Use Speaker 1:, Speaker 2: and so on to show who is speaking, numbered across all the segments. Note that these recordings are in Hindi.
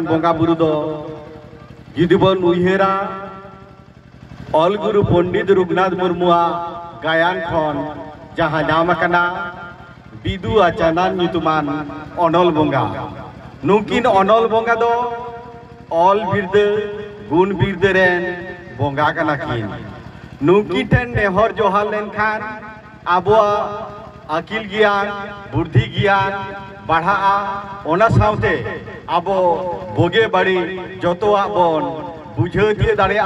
Speaker 1: बोंगा बुरु दो जुदी बन उयहेरा अलगुरु पंडित रघुनाथ मुर्मुआ गायन खन जहाँ नाम कना बिदु आचानन नितुमान अनल बोंगा नुकिन अनल बोंगा दो ऑल बिरदे गुण बिरदे रेन बोंगा कना किन नुकी ठेन नेहर जोहार लेनखान आबुआ आकिल ज्ञान बुद्धि ज्ञान बढ़ा ओना साउते आबो बोगे बड़ी जतोआ बोन बुझे दिए दाड़िया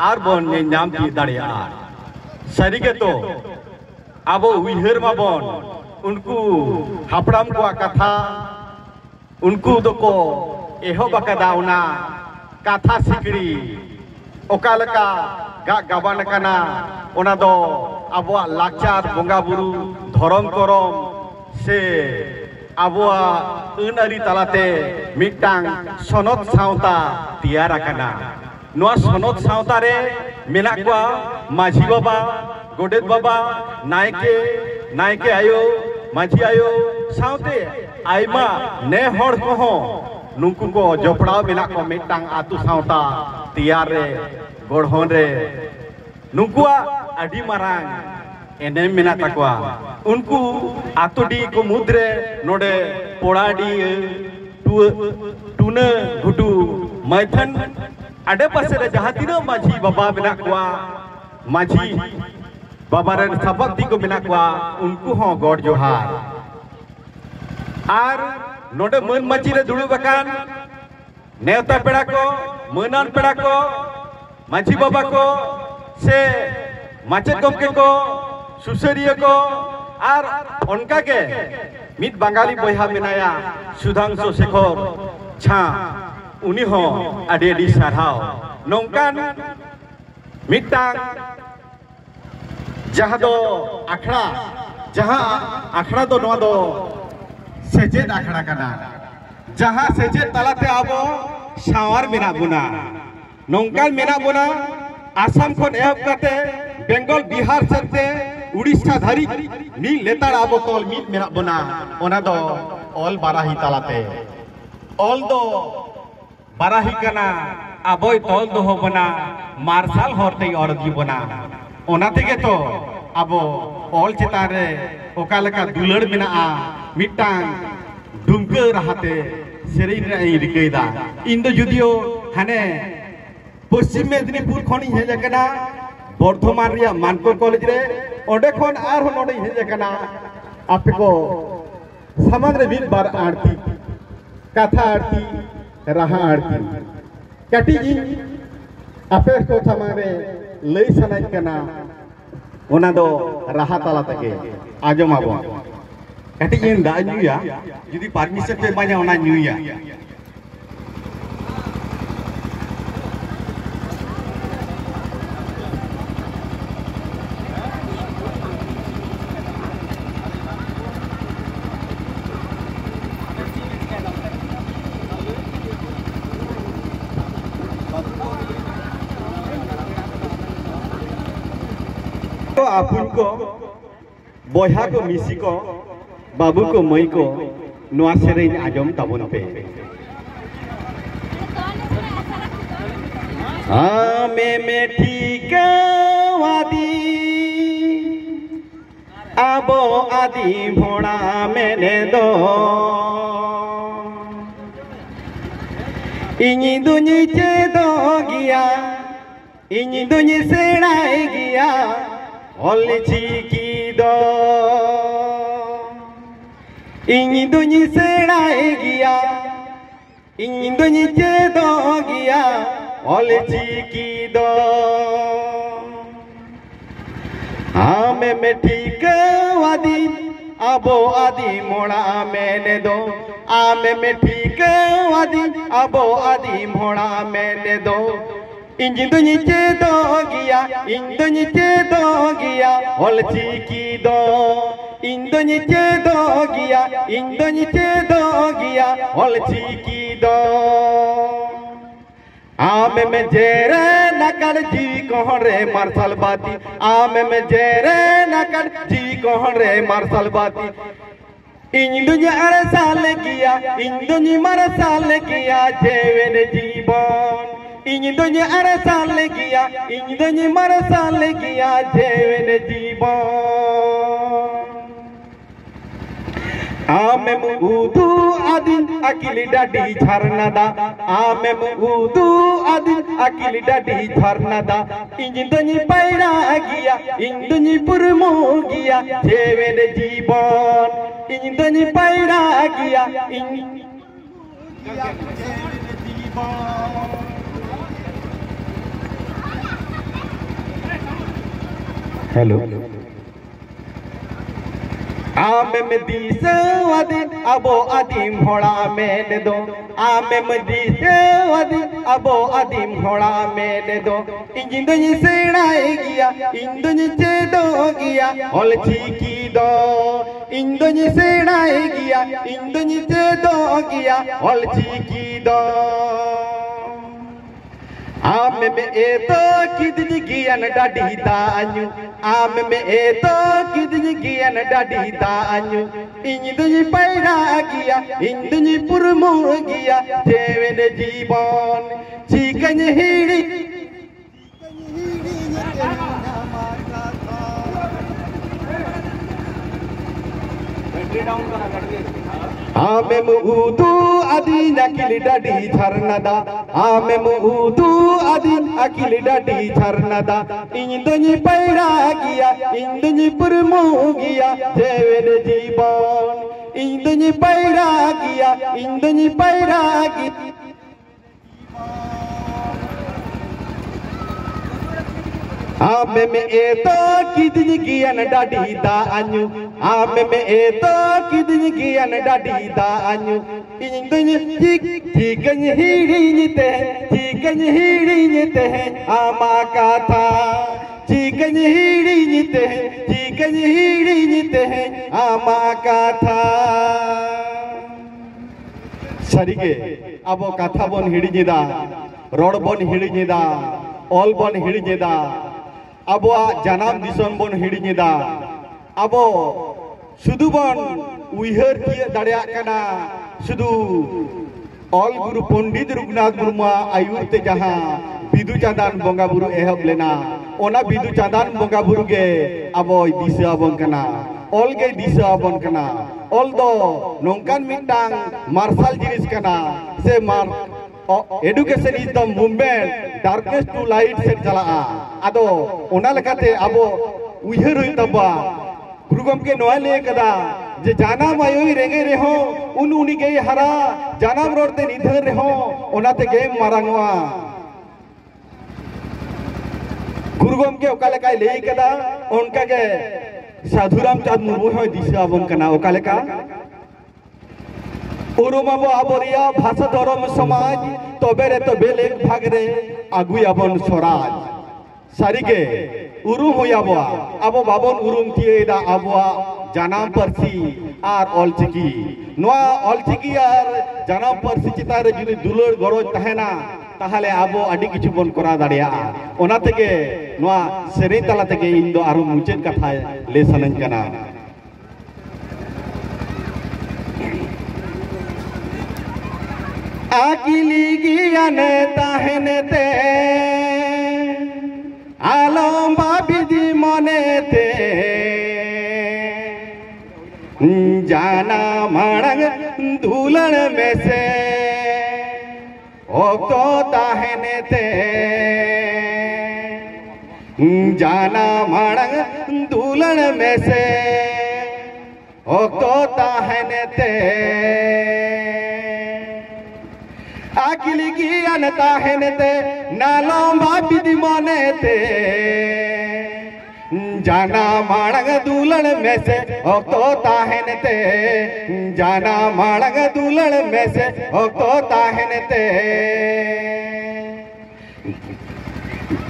Speaker 1: आर बोन नाम दिए दाड़िया सारिगे तो आबो उइहर माबोन उनको हापड़ाम को कथा उनको दोको एहो बकदा उना कथा सिकड़ी ओकालका गा गाबान कना ओना दो आबो लाचार बोंगा बुरु धरम करम से आबुआ अनारी तालाते मिटांग सनद सावता तैयार आकाना नोआ सनद सावता रे मेना कुआ माझी बाबा गोडेत बाबा नायके आयो माझी आयो सावते आइमा ने हड़ को नुकु को जपड़ा मेना को मिटांग आतु सावता तैयार रे गढ़हन रे नुकुआ अडी मारांग एने मेना तकवा उनको आतोडी को मुद्रे नोडे पोड़ाडी टूने घुटू मैथन आडे पासे रे जहाँ तीनों माझी बाबा मेना कुआ माझी बाबा रे सबक दी को मेना कुआ उनको हों गॉड जोहार आर नोडे मन माझी रे दुड़ू बकान नेवता पेड़ा को मनान पेड़ा को माझी बाबा को से माचेत गमके को सुसरिया को आर उनका के मित बंगाली बोहा मेनाया सुधांशु शेखर छा उनी हो आडे आडे साराव नौकान मिटांग जहाँ दो आखड़ा दो नवा दो सेजेद आखड़ा कना जहाँ सेजेद तालाते आबो सावार मेना बुना नौकान मेना बुना आसाम खन एहब काते बेंगल बिहार सेते उड़ीसा धारी नी लेतार आबो तोल मिट मेना बना ओना दो ऑल बाराही तालाते ऑल दो बाराही कना आबोय तोल दो हो बना मार्शल हरते औरती बना ओना तेगे तो आबो ऑल चितारे ओकालका दुलड़ मेना मिटांग दुमके रहते सेरिन रे रिकैदा इन दो जुदियो हाने पश्चिम मेदिनीपुर खनी हेजकना बर्धमान रिया मानकोर कॉलेज रे ओडे खन आर हो नोडे हेजकना आपे को समाज रे मिल बार आरती कथा आरती राहा आरती कटी जी आपे को थमारे लई सनाय कना ओना दो राहा ताला तके आजमाबो कटी जी दा न्यूया जुदी परमिशन पे माने ओना न्यूया आपुन को बोहा को मिसी को बाबू को मई को नोआ सेरेन आजम ताबन पे आमे में ठीक वादी आबो आदि भोड़ा मैंने दो इन्हीं दुनी चेदो गया इन्हीं दुनी सेड़ाई गया Olchi do Indonyi serai gya Indonyi cedo gya Olchi do Ame me ठीक वादी abo adi मोड़ा मैंने दो Ame me ठीक वादी abo adi मोड़ा मैंने दो Indonyi cedo gya Indonyi cedo gya Olchi do Indonyi cedo gya Indonyi cedo gya Olchi do आमे में जेरे नकर जी कोहरे मार्शल बाती आमे में जेरे नकर जी कोहरे मार्शल बाती इंदुनी अरसाल किया इंदुनी मरसाल किया जेवन जीवन इंदुनी अरसाल किया इंदुनी मरसाल किया जेवन जीवन आमेम उदू आदिन अकिली डाडी झरनादा आमेम उदू आदिन अकिली डाडी झरनादा इंदुनी पैरा गिया इंदुनी पुरमो गिया जेवन जीवन इंदुनी पैरा गिया हेलो आमेम दिसवादिन अबो आदिम होड़ा मेन दो आमेम दिसवादिन अबो आदिम होड़ा मेन दो इंदुनी सेड़ाई गिया इंदुनी चेदो गिया ऑल चीकी दो इंदुनी सेड़ाई गिया इंदुनी चेदो गिया ऑल चीकी दो आमेम एतो किदनी गियन डाडी दान्यू आमेम एतो किदनी गियन डाडी दान्यू इंदुनी पैरा गिया इंदुनी पुरमो गिया जेवन जीवन चिकन हिड़ी आमेम उदू आदिन अकिली डाडी झरनादा आमेम उदू आदिन अकिली डाडी झरनादा इंदुनी पैरा गिया इंदुनी पुरमो गिया जेवन जीवन इंदुनी पैरा गिया इंदुनी पैरा गिया आमेम एतो किदनी गियन डाडी दान्यू आमेम एतो किदनी गियन डाडी दान्यू इंदुनी चिकन हिड़ीते आमा कथा चिकन हिड़ीते आमा कथा सरिगे अब कथा बन हिड़ीदा रोड बन हिड़ीदा ऑल बन हिड़ीदा अब जनाम दिसम बन हिड़ीदा अब शुधु बन उइहर किए दाड़िया कना शुधु ऑल गुरु पंडित रघुनाथ मुर्मू आयुरते जहां बिदु चांदान बंगा बुरु एहब लेना ओना बिदु चांदान बंगा बुरु गे अब दिशा बन कना ऑल गे दिशा बन कना ऑल दो नोंकान मिटांग मार्शल जिनिस कना से मार education is the movement darkness to light से चला आदो ओना लेकाते आबो उइहर हुई तबा गुरु गमके नोया ले कदा जे जानाम आयोई रेगे रेहो उन उनी के हरा जानाम रोडते निधर रेहो ओनाते गे मारांगवा गुरु गमके ओका लेका ले कदा उनका के साधुराम चाँद मुर्मू हो दिशा बन कना ओका लेका उरुमाबो आबरिया भाषा धर्म समाज तबेरे तो बेलेग भागरे आगुयाबन स्वराज सारिगे उरुम होयाबो आबो बाबन उरुम थिएदा आबोआ जानाम परसी आर ऑलचिकी नोआ ऑलचिकी आर जानाम परसी चितारे जुदी दुलड़ गरज तहेना ताहले आबो आडी किछु बन करा दाड़िया ओना तेगे नोआ सेरे तला तेगे इन दो आरो मुचेद कथा ले सनन कना आकिली गियान ताहनते आलम बाबिदी मनेते जाना माड़ंग धूलन में से ओक्तो ताहनते जाना माड़ंग धूलन में से ओक्तो ताहनते आकिली गियान ताहनते नालों बाबिदी मनेते जाना माड़ंग दूलण में से ओक्तो ताहनते जाना माड़ंग दूलण में से ओक्तो ताहनते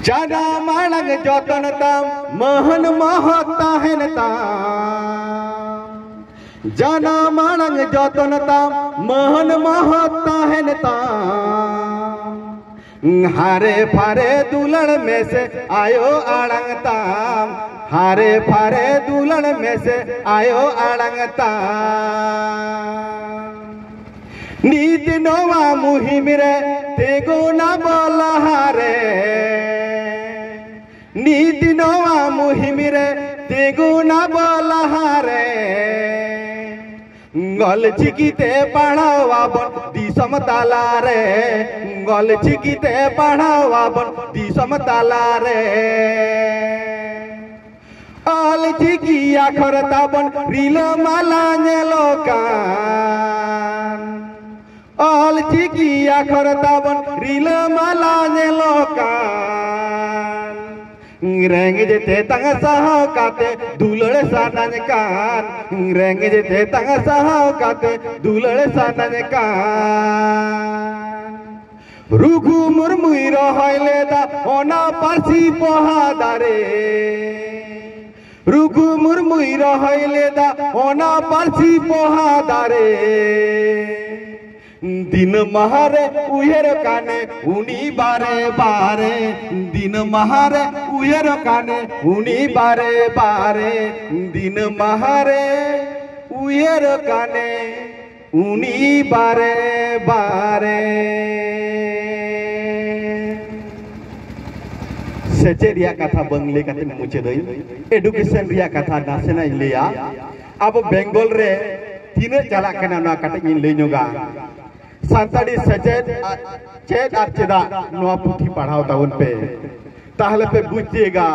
Speaker 1: जाना माड़ंग जोतन ताम महन महत ताहनता जाना माड़ंग जोतन ताम महन महत ताहनता हारे फारे दुलड़ में से आयो आड़ंग ताम हारे फारे दुल्हन में से आयो आड़ंगता नीत नोवा मुहिम रे तेगो ना बोला हारे नीत नोवा मुहिम रे तेगो ना बोला हारे गल चिकीते पढ़ावाबन दिसम ताला रे गल चिकीते पढ़ावाबन दिसम ताला रे आल चिकी आखर ताबन रिल माला नेलोकान आल चिकी आखर ताबन रिल माला नेलोकान रेंग जेते तंग सहा काते दुलड़ सानन कान रेंग जेते तंग सहा काते दुलड़ सानन कान रुखु मुरमुई रहले दा ओना पारसी पोहादारे रुखु मुरमुई रहले दा ओना पारसी पोहादारे दिन महारे उहेर काने उनी बारे बारे दिन महारे उहेर काने उनी बारे बारे दिन महारे उहेर काने उनी बारे बारे सेचे रिया कथा बंगले कते मुचे दई एडुकेशन रिया कथा नासेना लिया अब बेंगल रे तीन चला कना ना कते इन लेनोगा सांताड़ी सचेत चेत और चेदा नोआ पुथी पढ़ाओ ताउन पे ताहले पे बुझिएगा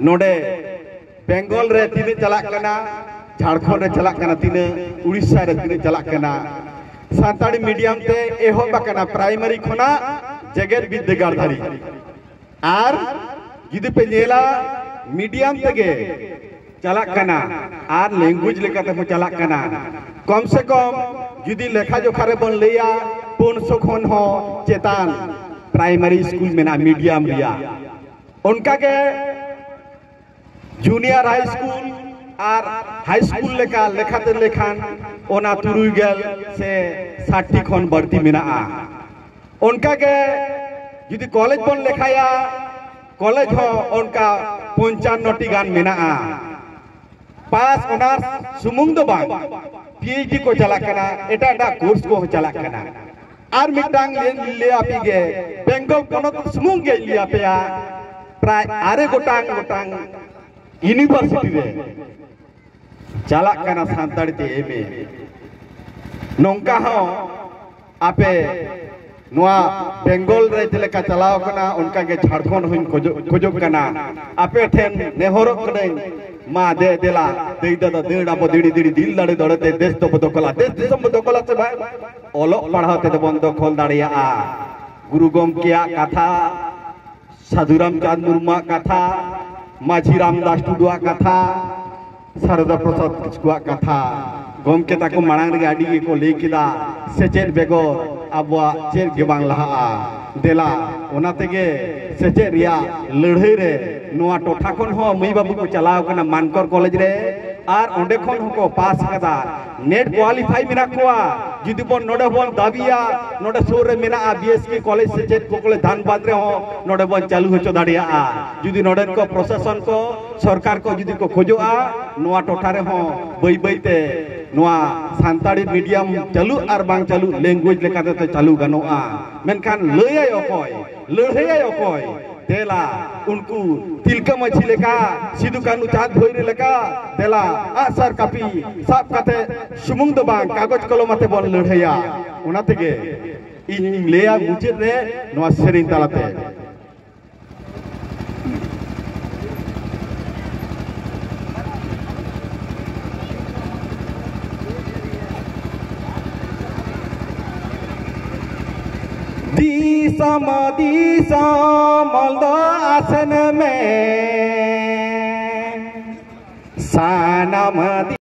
Speaker 1: नोडे बेंगल रे तीन चला कना झारखंड रे चला कना तीन उड़ीसा रे तीन चला कना सांताड़ी मीडियम ते एहो बकना प्राइमरी खना जगत विद्यागार धारी आर जुदी पे नेला मीडियम तेगे चला कना आर लैंग्वेज लेकाते हो चला कना कम से कम जुदी लेखा जोखा रे बन लिया 500 खन हो चेतान प्राइमरी स्कूल में ना मीडियम रिया उनका के जूनियर हाई स्कूल और हाई स्कूल लेका लेखाते लेखान ओना तुरुई गेल से 60 खन बढ़ती मेना उनका के जुदी कॉलेज बन लेखाया कॉलेज हो उनका 55 गान मेना पास ऑनर्स सुमुंग दो बांग पीएचडी को चला कना एटा एटा कोर्स को चला कना आर मिटांग ले आपी गे बेंगल कोनो सुमुंग गे लिया पेया प्राय आरे गोटांग गोटांग यूनिवर्सिटी रे चला कना सांताड़ी ते एमे नोंका हो आपे नोआ बेंगल रे जलेका चलाव कना उनका के झारखंड होइन खोजो कना आपे ठेन नेहरो कने मा दे देला दे दादा देड़ा बो दिड़ी दिड़ी दिल दाड़े दड़ते देश तो बदकला देश दिसम बदकला से भाई ओलो पढ़ाते तो बंद खोल दाड़िया गुरु गोमकिया कथा साधुराम चांद मुर्मा कथा माझी रामदास टुडुआ कथा शारदा प्रसाद किस्कुआ कथा गोमके ताको मांग रे गाड़ी को लेकिदा सेचेत बेगो अबवा चेर गे बांग लहा देला ओना तेगे सेचेत रिया लड़ाई रे नोआ टोठा खन हो मई बाबू को चलाव कना मानकर कॉलेज रे आर ओंडे खन हो को पास कदा नेट क्वालिफाई मेना कोआ जुदी बन नोडे बन दाबिया नोडे सोर रे मेना बीएसके कॉलेज से चेत को कोले धानबाद रे हो नोडे बन चालू होचो दाड़िया जुदी नोडे को प्रशासन को सरकार को जुदी को खोजोआ नोआ टोठा रे हो बई बईते नोआ सांताड़ी मीडियम चालू और बांग चालू लैंग्वेज लेकाते ते चालू गनोआ मेनखान लयय अकोय लड़हय अकोय देला उनको तिलका मछी लेका सिधु कानू चाँद भोईरे लेका देला आसार कापी साफ काते सुमुंग दो बांग कागज कलम आते बन लड़हया ओना तेगे इन लेया मुचेद रे नोआ सेरिन तालाते दिसम मल्दो आसन में सानम